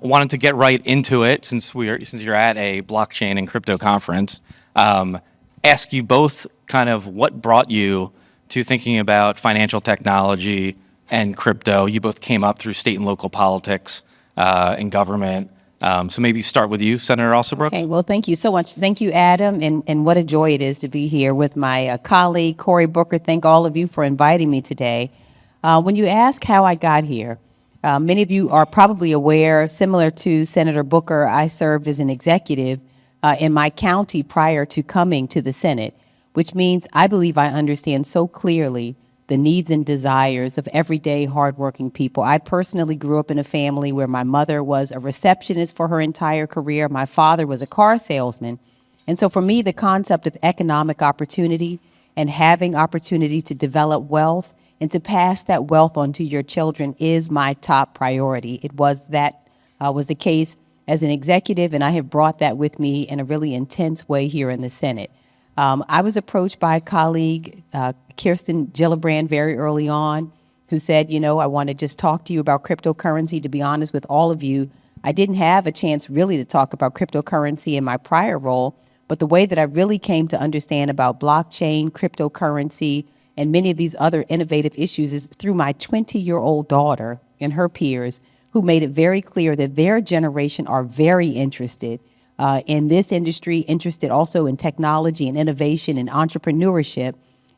wanted to get right into it since you're at a blockchain and crypto conference. Ask you both kind of what brought you to thinking about financial technology and crypto. You both came up through state and local politics and government. So maybe start with you, Senator Alsobrooks. Okay, well, thank you so much. Thank you, Adam, and what a joy it is to be here with my colleague, Cory Booker. Thank all of you for inviting me today. When you ask how I got here, many of you are probably aware, similar to Senator Booker, I served as an executive in my county prior to coming to the Senate, which means I believe I understand so clearly the needs and desires of everyday hardworking people. I personally grew up in a family where my mother was a receptionist for her entire career. My father was a car salesman. And so for me, the concept of economic opportunity and having opportunity to develop wealth and to pass that wealth on to your children is my top priority. It was the case as an executive, and I have brought that with me in a really intense way here in the Senate. I was approached by a colleague, Kirsten Gillibrand, very early on, who said, I want to just talk to you about cryptocurrency. To be honest with all of you, I didn't have a chance really to talk about cryptocurrency in my prior role, but the way that I really came to understand about blockchain, cryptocurrency, and many of these other innovative issues is through my 20-year-old daughter and her peers, who made it very clear that their generation are very interested in this industry, interested also in technology and innovation and entrepreneurship.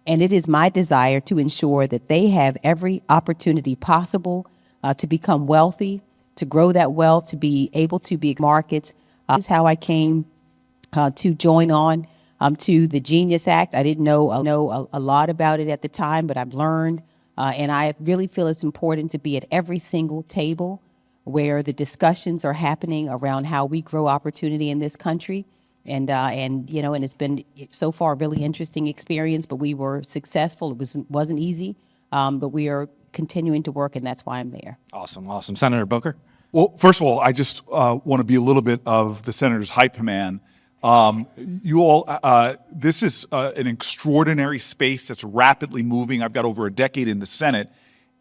And it is my desire to ensure that they have every opportunity possible to become wealthy, to grow that wealth, to be able to be markets. This is how I came to join on to the Genius Act. I didn't know a lot about it at the time, but I've learned, and I really feel it's important to be at every single table where the discussions are happening around how we grow opportunity in this country. And it's been so far a really interesting experience, but we were successful. It wasn't easy, but we are continuing to work, and that's why I'm there. Awesome. Senator Booker? Well, first of all, I just want to be a little bit of the senator's hype man. You all, this is an extraordinary space that's rapidly moving. I've got over a decade in the Senate,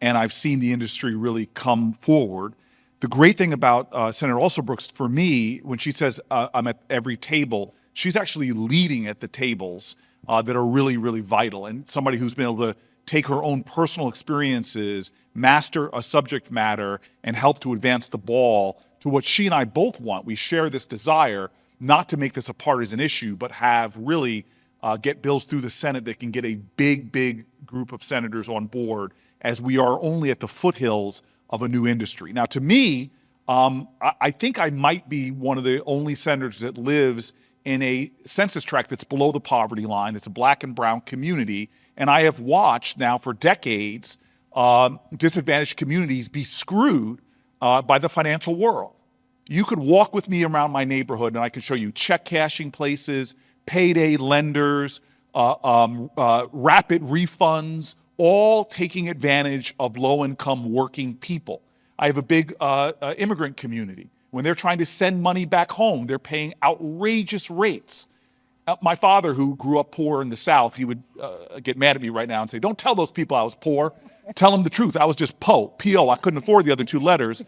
and I've seen the industry really come forward. The great thing about Senator Alsobrooks, for me, when she says I'm at every table, she's actually leading at the tables that are really, really vital. And somebody who's been able to take her own personal experiences, master a subject matter, and help to advance the ball to what she and I both want. We share this desire not to make this a partisan issue, but have really get bills through the Senate that can get a big group of senators on board, as we are only at the foothills of a new industry. Now, to me, I think I might be one of the only senators that lives in a census tract that's below the poverty line. It's a black and brown community, and I have watched now for decades disadvantaged communities be screwed by the financial world. You could walk with me around my neighborhood and I could show you check cashing places, payday lenders, rapid refunds, all taking advantage of low-income working people. I have a big immigrant community. When they're trying to send money back home, they're paying outrageous rates. My father, who grew up poor in the South, he would get mad at me right now and say, "Don't tell those people I was poor. Tell them the truth. I was just P.O. I couldn't afford the other two letters."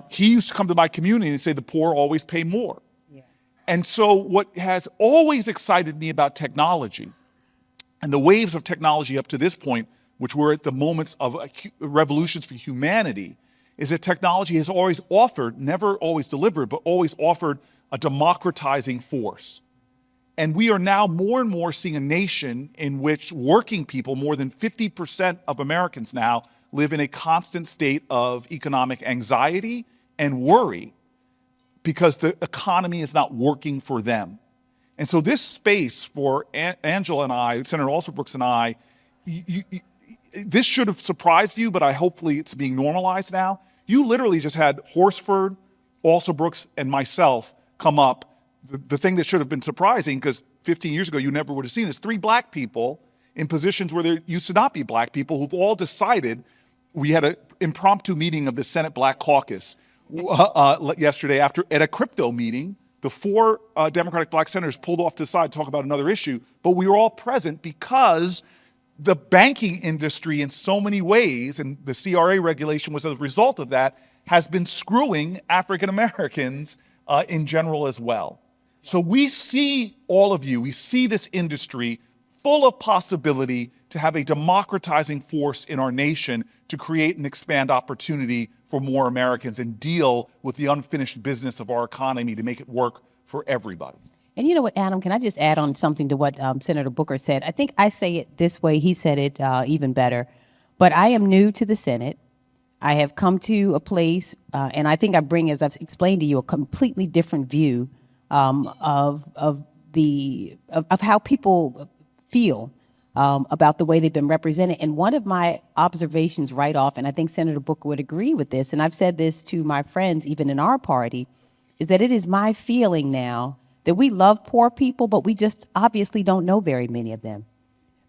He used to come to my community and say the poor always pay more. Yeah. And so what has always excited me about technology and the waves of technology up to this point, which we're at the moments of revolutions for humanity, is that technology has always offered, never always delivered, but always offered a democratizing force. And we are now more and more seeing a nation in which working people, more than 50% of Americans now, live in a constant state of economic anxiety and worry because the economy is not working for them. And so this space for Angela and I, Senator Alsobrooks and I, this should have surprised you, but hopefully it's being normalized now. You literally just had Horsford, Alsobrooks, and myself come up. The thing that should have been surprising, because 15 years ago you never would have seen this, 3 black people in positions where there used to not be black people who've all decided. We had an impromptu meeting of the Senate Black Caucus yesterday at a crypto meeting. The 4 Democratic black senators pulled off to the side to talk about another issue, but we were all present because the banking industry in so many ways, and the CRA regulation was as a result of that, has been screwing African Americans in general as well. So we see all of you, we see this industry full of possibility to have a democratizing force in our nation to create and expand opportunity for more Americans and deal with the unfinished business of our economy to make it work for everybody. And you know what, Adam, can I just add on something to what Senator Booker said? I think I say it this way. He said it even better. But I am new to the Senate. I have come to a place, and I think I bring, as I've explained to you, a completely different view of how people feel about the way they've been represented. And one of my observations right off, and I think Senator Booker would agree with this, and I've said this to my friends, even in our party, is that it is my feeling now that we love poor people, but we just obviously don't know very many of them.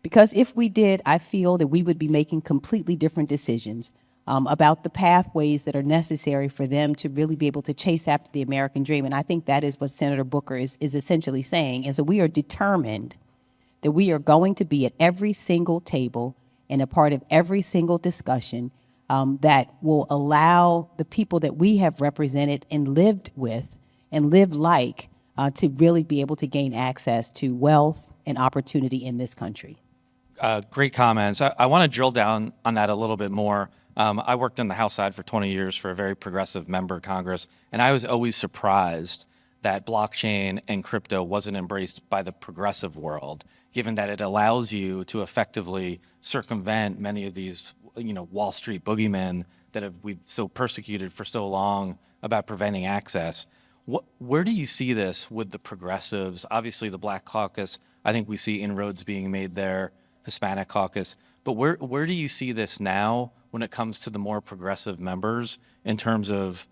Because if we did, I feel that we would be making completely different decisions about the pathways that are necessary for them to really be able to chase after the American dream. And I think that is what Senator Booker is essentially saying. And so we are determined that we are going to be at every single table and a part of every single discussion that will allow the people that we have represented and lived with and lived like to really be able to gain access to wealth and opportunity in this country. Great comments. I want to drill down on that a little bit more. I worked in the House side for 20 years for a very progressive member of Congress, and I was always surprised that blockchain and crypto wasn't embraced by the progressive world, given that it allows you to effectively circumvent many of these, Wall Street boogeymen that we've so persecuted for so long about preventing access. Where do you see this with the progressives? Obviously, the Black Caucus, I think we see inroads being made there, Hispanic Caucus. But where do you see this now when it comes to the more progressive members in terms of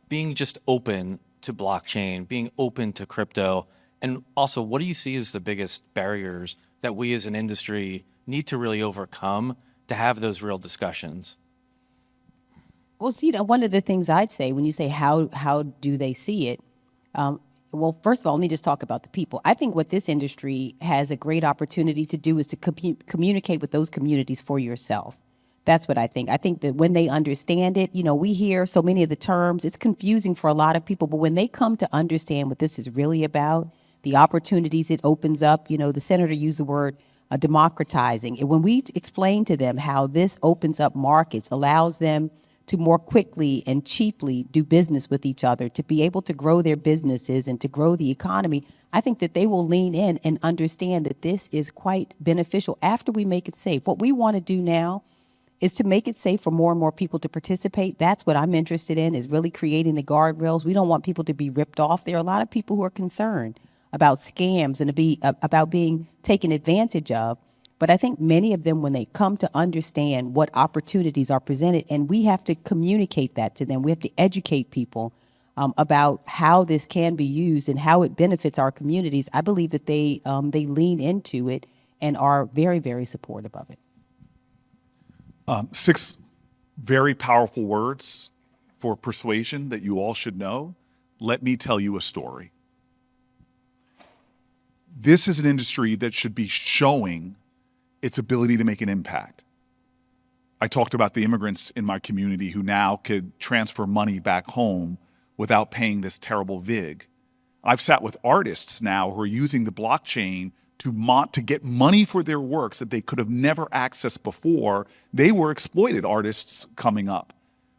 being just open to blockchain, being open to crypto? And also, what do you see as the biggest barriers that we as an industry need to really overcome to have those real discussions? Well, see, one of the things I'd say when you say how do they see it, well, first of all, let me just talk about the people. I think what this industry has a great opportunity to do is to communicate with those communities for yourself. That's what I think. I think that when they understand it, we hear so many of the terms, it's confusing for a lot of people, but when they come to understand what this is really about, the opportunities it opens up, the senator used the word democratizing. And when we explain to them how this opens up markets, allows them to more quickly and cheaply do business with each other, to be able to grow their businesses and to grow the economy, I think that they will lean in and understand that this is quite beneficial after we make it safe. What we want to do now is to make it safe for more and more people to participate. That's what I'm interested in, is really creating the guardrails. We don't want people to be ripped off. There are a lot of people who are concerned about scams and about being taken advantage of. But I think many of them, when they come to understand what opportunities are presented, and we have to communicate that to them, we have to educate people about how this can be used and how it benefits our communities, I believe that they lean into it and are very, very supportive of it. 6 very powerful words for persuasion that you all should know. Let me tell you a story. This is an industry that should be showing its ability to make an impact. I talked about the immigrants in my community who now could transfer money back home without paying this terrible VIG. I've sat with artists now who are using the blockchain to get money for their works that they could have never accessed before. They were exploited artists coming up.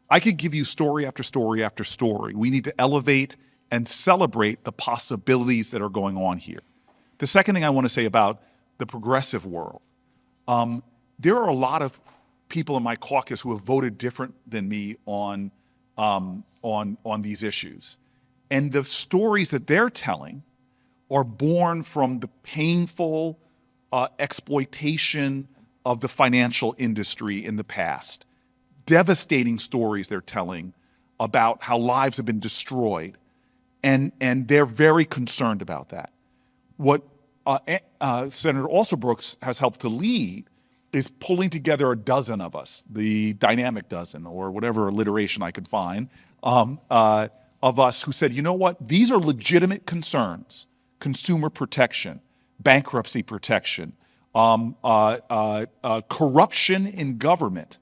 I could give you story after story after story. We need to elevate and celebrate the possibilities that are going on here. The second thing I want to say about the progressive world, there are a lot of people in my caucus who have voted different than me on these issues. And the stories that they're telling are born from the painful exploitation of the financial industry in the past. Devastating stories they're telling about how lives have been destroyed. And they're very concerned about that. What Senator Alsobrooks has helped to lead is pulling together a dozen of us, the dynamic dozen, or whatever alliteration I could find, of us who said, you know what, these are legitimate concerns: consumer protection, bankruptcy protection, corruption in government,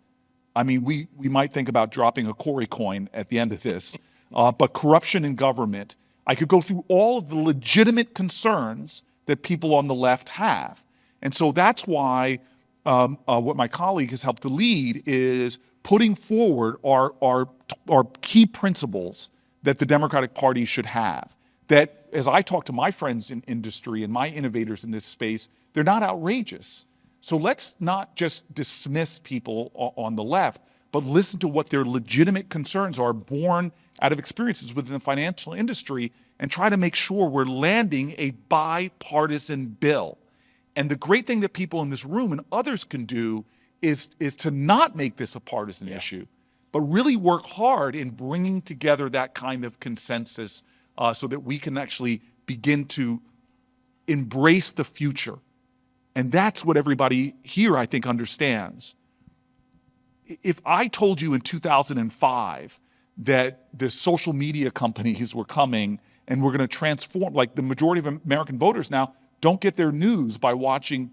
I mean, we might think about dropping a Cory coin at the end of this, but corruption in government, I could go through all of the legitimate concerns that people on the left have. And so that's why what my colleague has helped to lead is putting forward our key principles that the Democratic Party should have. That, as I talk to my friends in industry and my innovators in this space, they're not outrageous. So let's not just dismiss people on the left, but listen to what their legitimate concerns are born out of experiences within the financial industry and try to make sure we're landing a bipartisan bill. And the great thing that people in this room and others can do is to not make this a partisan issue, but really work hard in bringing together that kind of consensus so that we can actually begin to embrace the future. And that's what everybody here, I think, understands. If I told you in 2005 that the social media companies were coming and we're going to transform, like the majority of American voters now don't get their news by watching,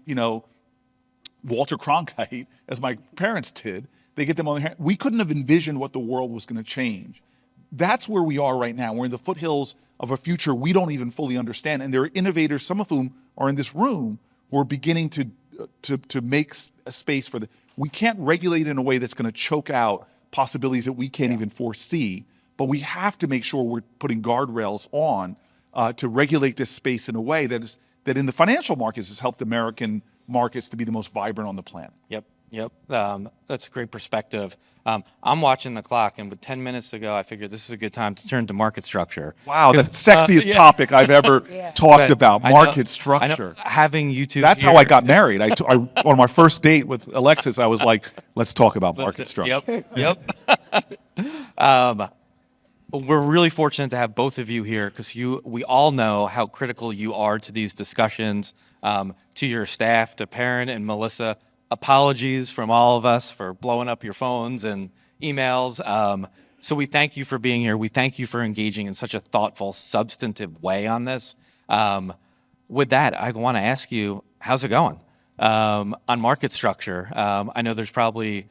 Walter Cronkite, as my parents did. They get them on their hand. We couldn't have envisioned what the world was going to change. That's where we are right now. We're in the foothills of a future we don't even fully understand. And there are innovators, some of whom are in this room, who are beginning to make a space for the. We can't regulate in a way that's going to choke out possibilities that we can't even foresee. But we have to make sure we're putting guardrails on to regulate this space in a way that in the financial markets has helped American markets to be the most vibrant on the planet. Yep. That's a great perspective. I'm watching the clock, and with 10 minutes to go, I figured this is a good time to turn to market structure. Wow, that's the sexiest topic I've ever talked about, market structure. I know, having you two That's here, how I got married. On my first date with Alexis, I was like, let's talk about market structure. Yep. We're really fortunate to have both of you here because we all know how critical you are to these discussions, to your staff, to Perrin and Melissa. Apologies from all of us for blowing up your phones and emails. So we thank you for being here. We thank you for engaging in such a thoughtful, substantive way on this. With that, I want to ask you, how's it going on market structure? I know there's probably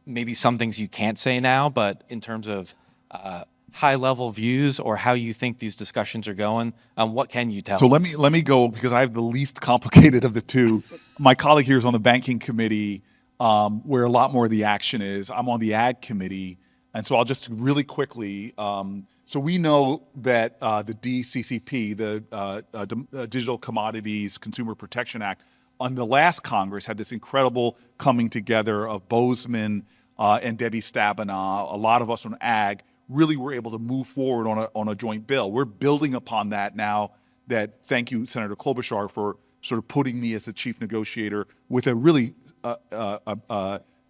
maybe some things you can't say now, but in terms of high-level views or how you think these discussions are going, what can you tell us? So let me go, because I have the least complicated of the two. My colleague here is on the banking committee, where a lot more of the action is. I'm on the ag committee, and so I'll just really quickly. So we know that the DCCP, the Digital Commodities Consumer Protection Act, on the last Congress had this incredible coming together of Bozeman and Debbie Stabenow. A lot of us on ag really were able to move forward on a joint bill. We're building upon that now. Thank you, Senator Klobuchar, for sort of putting me as the chief negotiator with a really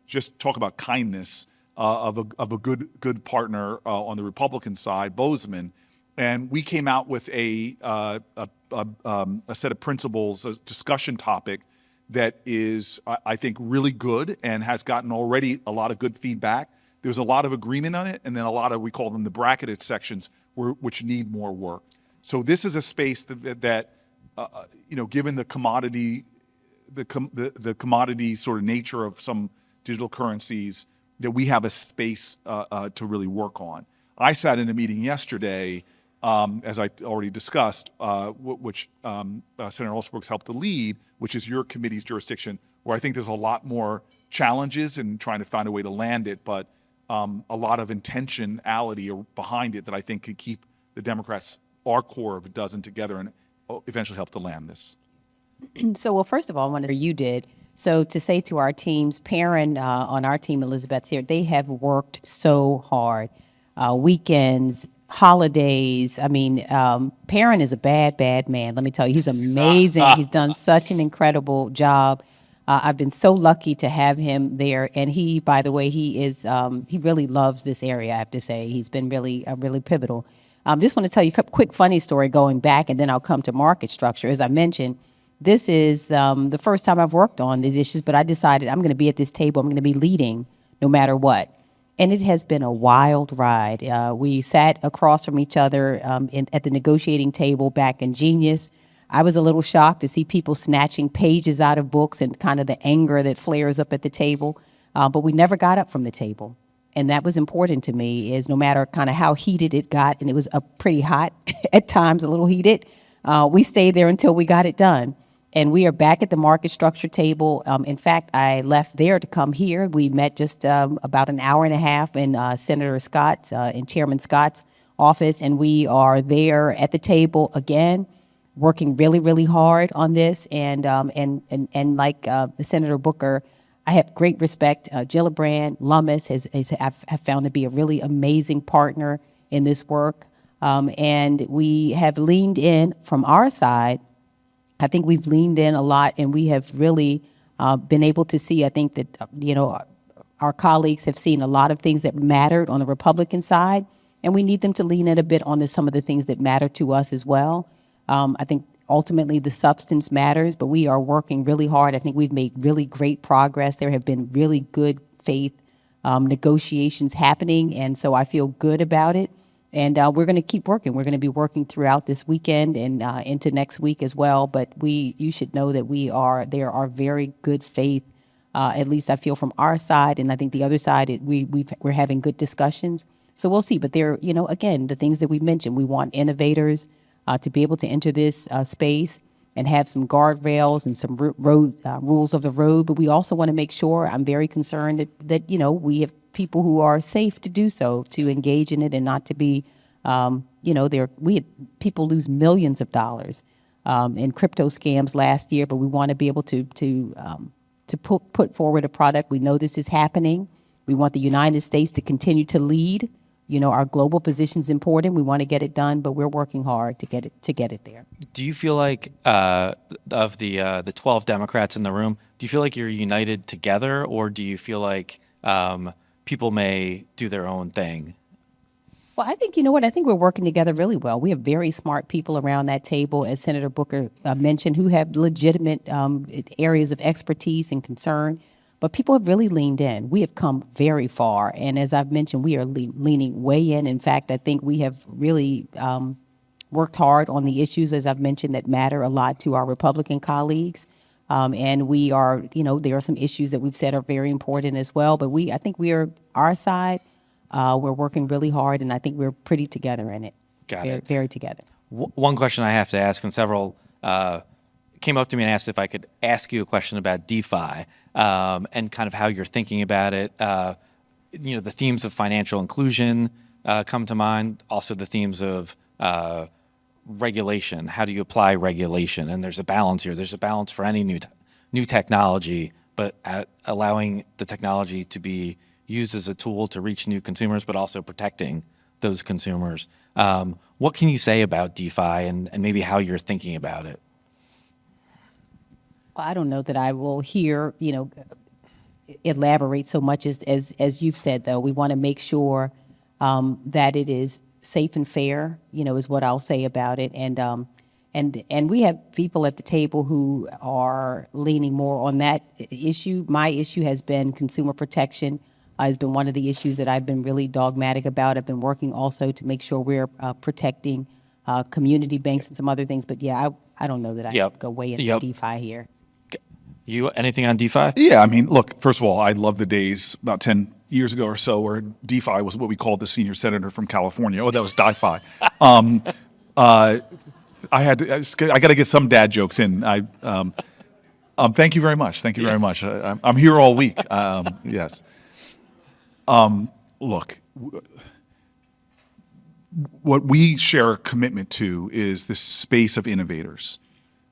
just talk about kindness of a good partner on the Republican side, Bozeman, and we came out with a set of principles, a discussion topic that is, I think, really good and has gotten already a lot of good feedback. There's a lot of agreement on it, and then a lot of, we call them the bracketed sections, which need more work. So this is a space that given the commodity sort of nature of some digital currencies, that we have a space to really work on. I sat in a meeting yesterday, as I already discussed, which Senator Alsobrooks helped to lead, which is your committee's jurisdiction, where I think there's a lot more challenges in trying to find a way to land it, but a lot of intentionality behind it that I think could keep the Democrats, our core of a dozen, together and eventually help to land this. So, well, first of all, I want to you did. So to say to our teams, Perrin on our team, Elizabeth's here, they have worked so hard. Weekends, holidays. I mean, Perrin is a bad man. Let me tell you, he's amazing. He's done such an incredible job. I've been so lucky to have him there. And he, by the way, he really loves this area, I have to say. He's been really pivotal. Just want to tell you a quick funny story going back, and then I'll come to market structure. As I mentioned, this is the first time I've worked on these issues, but I decided I'm going to be at this table. I'm going to be leading no matter what. And it has been a wild ride. We sat across from each other at the negotiating table back in Genius. I was a little shocked to see people snatching pages out of books and kind of the anger that flares up at the table. but we never got up from the table. And that was important to me, is no matter kind of how heated it got, and it was pretty hot at times, a little heated, we stayed there until we got it done. And we are back at the market structure table. In fact, I left there to come here. We met just about an hour and a half in Senator Scott's, in Chairman Scott's office, and we are there at the table again, working really, really hard on this. And like Senator Booker, I have great respect. Gillibrand Lummis have found to be a really amazing partner in this work. And we have leaned in from our side. I think we've leaned in a lot, and we have really been able to see, I think that, our colleagues have seen a lot of things that mattered on the Republican side, and we need them to lean in a bit on some of the things that matter to us as well. I think ultimately the substance matters, but we are working really hard. I think we've made really great progress. There have been really good faith negotiations happening, and so I feel good about it. And we're going to keep working. We're going to be working throughout this weekend and into next week as well. But you should know that there are very good faith, at least I feel from our side, and I think the other side, we're having good discussions. So we'll see. But again, the things that we mentioned, we want innovators to be able to enter this space and have some guardrails and some rules of the road. But we also want to make sure, I'm very concerned that we have people who are safe to do so, to engage in it, and not to be, we had people lose millions of dollars in crypto scams last year, but we want to be able to put forward a product. We know this is happening. We want the United States to continue to lead. Our global position is important. We want to get it done, but we're working hard to get it there. Do you feel like of the 12 Democrats in the room, do you feel like you're united together, or do you feel like people may do their own thing? Well, I think, I think we're working together really well. We have very smart people around that table, as Senator Booker mentioned, who have legitimate areas of expertise and concern. But people have really leaned in. We have come very far. And as I've mentioned, we are leaning way in. In fact, I think we have really worked hard on the issues, as I've mentioned, that matter a lot to our Republican colleagues. And we are, there are some issues that we've said are very important as well. But I think we are, our side, we're working really hard, and I think we're pretty together in it. Got it. Very together. One question I have to ask, and several came up to me and asked if I could ask you a question about DeFi and kind of how you're thinking about it. The themes of financial inclusion come to mind, also the themes of regulation. How do you apply regulation? And there's a balance here. There's a balance for any new technology, but allowing the technology to be used as a tool to reach new consumers, but also protecting those consumers. What can you say about DeFi and maybe how you're thinking about it? Well, I don't know that I will elaborate so much as you've said, though. We want to make sure that it is safe and fair, is what I'll say about it. And we have people at the table who are leaning more on that issue. My issue has been consumer protection, has been one of the issues that I've been really dogmatic about. I've been working also to make sure we're protecting community banks and some other things. But yeah, I don't know that I could go way into DeFi here. You, anything on DeFi? Yeah, I mean, look, first of all, I love the days about 10 years ago or so where DeFi was what we called the senior senator from California. Oh, that was DeFi. I got to get some dad jokes in. Thank you very much. Thank you very much. I'm here all week. Yes. Look, what we share a commitment to is this space of innovators.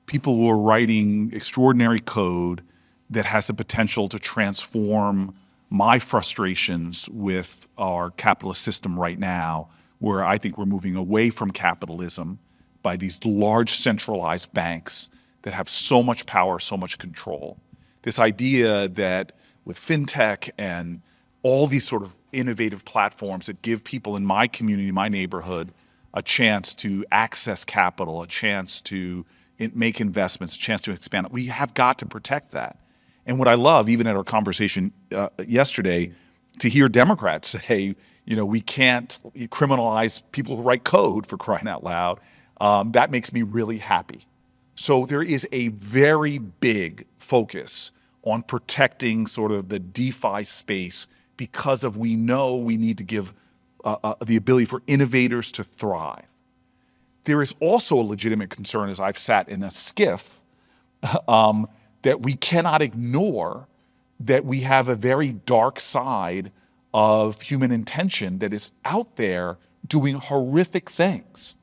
People who are writing extraordinary code that has the potential to transform my frustrations with our capitalist system right now, where I think we're moving away from capitalism by these large centralized banks that have so much power, so much control. This idea that with fintech and all these sort of innovative platforms that give people in my community, my neighborhood, a chance to access capital, a chance to make investments, a chance to expand. We have got to protect that. And what I love, even at our conversation yesterday, to hear Democrats say, we can't criminalize people who write code, for crying out loud, that makes me really happy. So there is a very big focus on protecting sort of the DeFi space because of we know we need to give the ability for innovators to thrive. There is also a legitimate concern, as I've sat in a skiff, that we cannot ignore that we have a very dark side of human intention that is out there doing horrific things.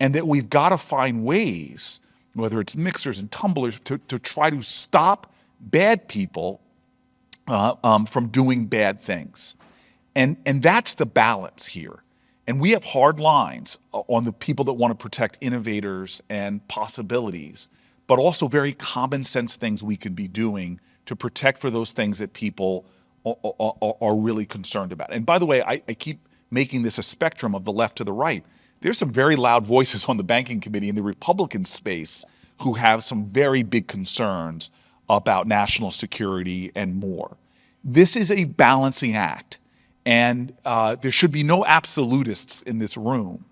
And that we've got to find ways, whether it's mixers and tumblers, to try to stop bad people from doing bad things. And that's the balance here. And we have hard lines on the people that want to protect innovators and possibilities, but also very common sense things we could be doing to protect for those things that people are really concerned about. And by the way, I keep making this a spectrum of the left to the right. There's some very loud voices on the banking committee in the Republican space who have some very big concerns about national security and more. This is a balancing act, and there should be no absolutists in this room.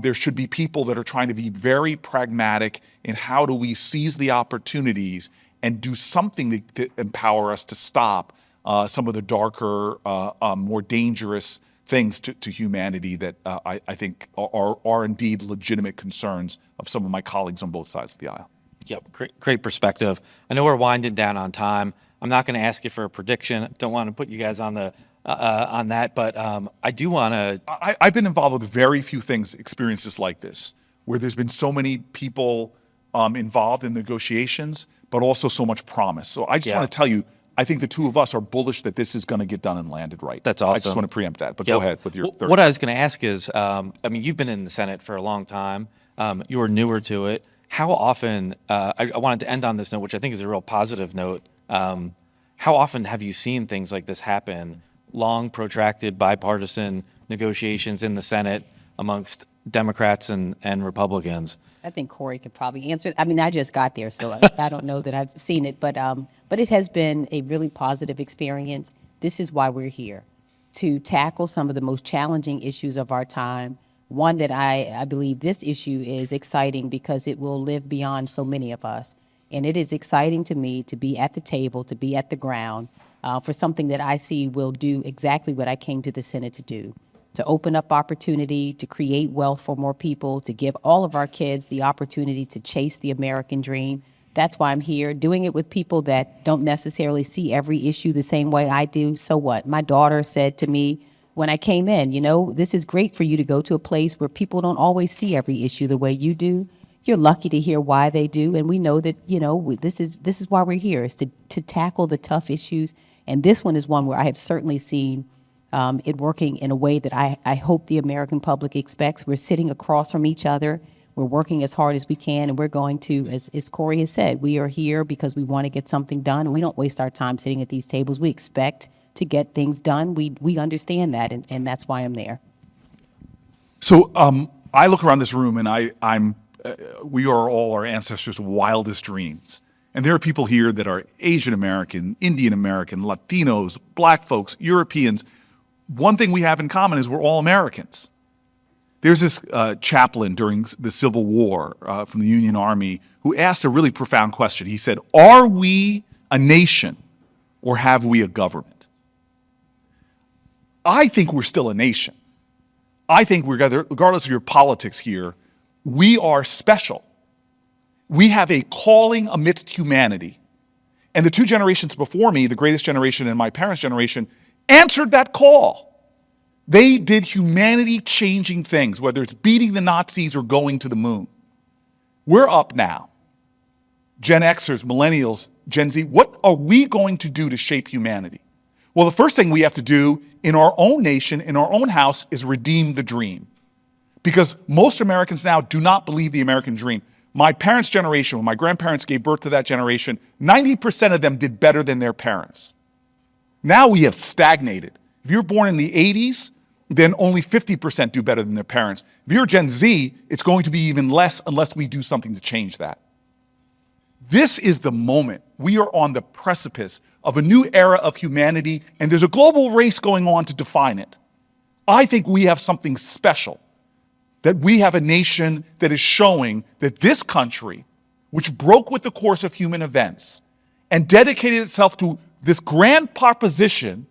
There should be people that are trying to be very pragmatic in how do we seize the opportunities and do something to empower us to stop some of the darker, more dangerous things to humanity that I think are indeed legitimate concerns of some of my colleagues on both sides of the aisle. Yep, great perspective. I know we're winding down on time. I'm not going to ask you for a prediction. Don't want to put you guys on the on that, but I do want to. I've been involved with very few experiences like this, where there's been so many people involved in negotiations, but also so much promise. So I just want to tell you, I think the two of us are bullish that this is going to get done and landed right. That's awesome. I just want to preempt that, but go ahead with your third. What I was going to ask is, I mean, you've been in the Senate for a long time. You're newer to it. How often, I wanted to end on this note, which I think is a real positive note. How often have you seen things like this happen, long, protracted, bipartisan negotiations in the Senate amongst Democrats and Republicans? I think Cory could probably answer. I mean, I just got there, so I don't know that I've seen it, but it has been a really positive experience. This is why we're here, to tackle some of the most challenging issues of our time. One that I believe this issue is exciting because it will live beyond so many of us. And it is exciting to me to be at the table, to be at the ground for something that I see will do exactly what I came to the Senate to do, to open up opportunity, to create wealth for more people, to give all of our kids the opportunity to chase the American dream. That's why I'm here, doing it with people that don't necessarily see every issue the same way I do. So what? My daughter said to me when I came in, you know, this is great for you to go to a place where people don't always see every issue the way you do. You're lucky to hear why they do, and we know that, you know, this is why we're here, is to tackle the tough issues. And this one is one where I have certainly seen it working in a way that I hope the American public expects. We're sitting across from each other. We're working as hard as we can, and we're going to, as Cory has said, we are here because we want to get something done, and we don't waste our time sitting at these tables. We expect to get things done. We understand that, and that's why I'm there. So I look around this room, and we are all our ancestors' wildest dreams. And there are people here that are Asian American, Indian American, Latinos, Black folks, Europeans. One thing we have in common is we're all Americans. There's this chaplain during the Civil War from the Union Army who asked a really profound question. He said, "Are we a nation or have we a government?" I think we're still a nation. I think regardless of your politics here, we are special. We have a calling amidst humanity. And the two generations before me, the greatest generation and my parents' generation, answered that call. They did humanity-changing things, whether it's beating the Nazis or going to the moon. We're up now. Gen Xers, millennials, Gen Z, what are we going to do to shape humanity? Well, the first thing we have to do in our own nation, in our own house, is redeem the dream. Because most Americans now do not believe the American dream. My parents' generation, when my grandparents gave birth to that generation, 90% of them did better than their parents. Now we have stagnated. If you're born in the 80s, then only 50% do better than their parents. If you're Gen Z, it's going to be even less unless we do something to change that. This is the moment. We are on the precipice of a new era of humanity, and there's a global race going on to define it. I think we have something special, that we have a nation that is showing that this country, which broke with the course of human events, and dedicated itself to this grand proposition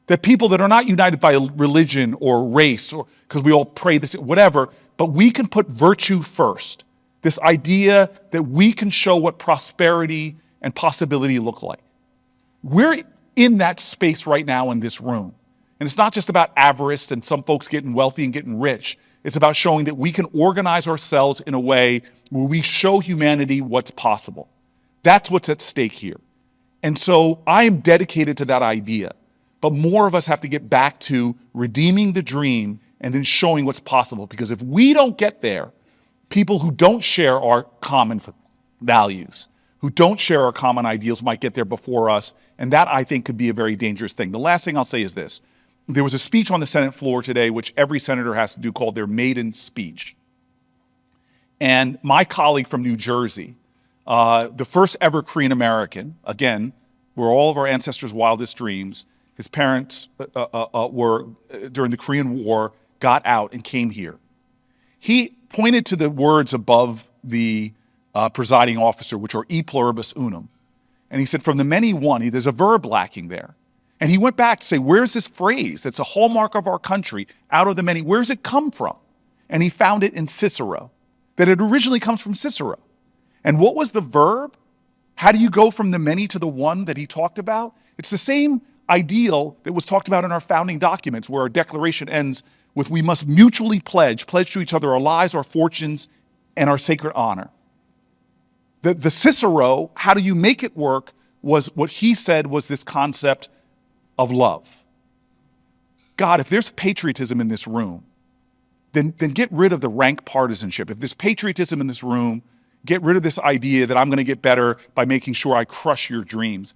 that people that are not united by religion or race, or because we all pray this, whatever, but we can put virtue first. This idea that we can show what prosperity and possibility look like. We're in that space right now in this room. And it's not just about avarice and some folks getting wealthy and getting rich. It's about showing that we can organize ourselves in a way where we show humanity what's possible. That's what's at stake here. And so I am dedicated to that idea. But more of us have to get back to redeeming the dream and then showing what's possible. Because if we don't get there, people who don't share our common values, who don't share our common ideals might get there before us. And that, I think, could be a very dangerous thing. The last thing I'll say is this. There was a speech on the Senate floor today, which every senator has to do, called their maiden speech. And my colleague from New Jersey, the first ever Korean American, again, were all of our ancestors' wildest dreams. His parents were, during the Korean War, got out and came here. He pointed to the words above the presiding officer, which are e pluribus unum. And he said, from the many one, there's a verb lacking there. And he went back to say, where's this phrase that's a hallmark of our country, out of the many, where's it come from? And he found it in Cicero, that it originally comes from Cicero. And what was the verb? How do you go from the many to the one that he talked about? It's the same ideal that was talked about in our founding documents, where our declaration ends with, we must mutually pledge to each other our lives, our fortunes, and our sacred honor. The Cicero, how do you make it work, was what he said was this concept of love. God, if there's patriotism in this room, then get rid of the rank partisanship. If there's patriotism in this room, get rid of this idea that I'm going to get better by making sure I crush your dreams.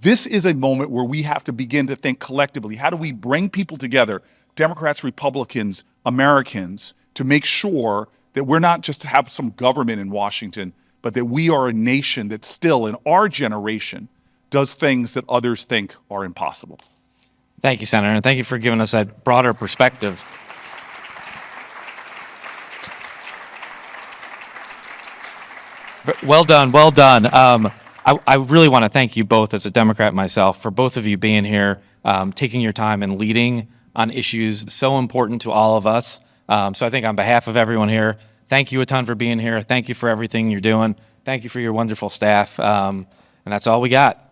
This is a moment where we have to begin to think collectively. How do we bring people together, Democrats, Republicans, Americans, to make sure that we're not just to have some government in Washington, but that we are a nation that still, in our generation, does things that others think are impossible. Thank you, Senator, and thank you for giving us that broader perspective. Well done, well done. I really want to thank you both, as a Democrat myself, for both of you being here, taking your time and leading on issues so important to all of us. So I think on behalf of everyone here, thank you a ton for being here. Thank you for everything you're doing. Thank you for your wonderful staff. And that's all we got.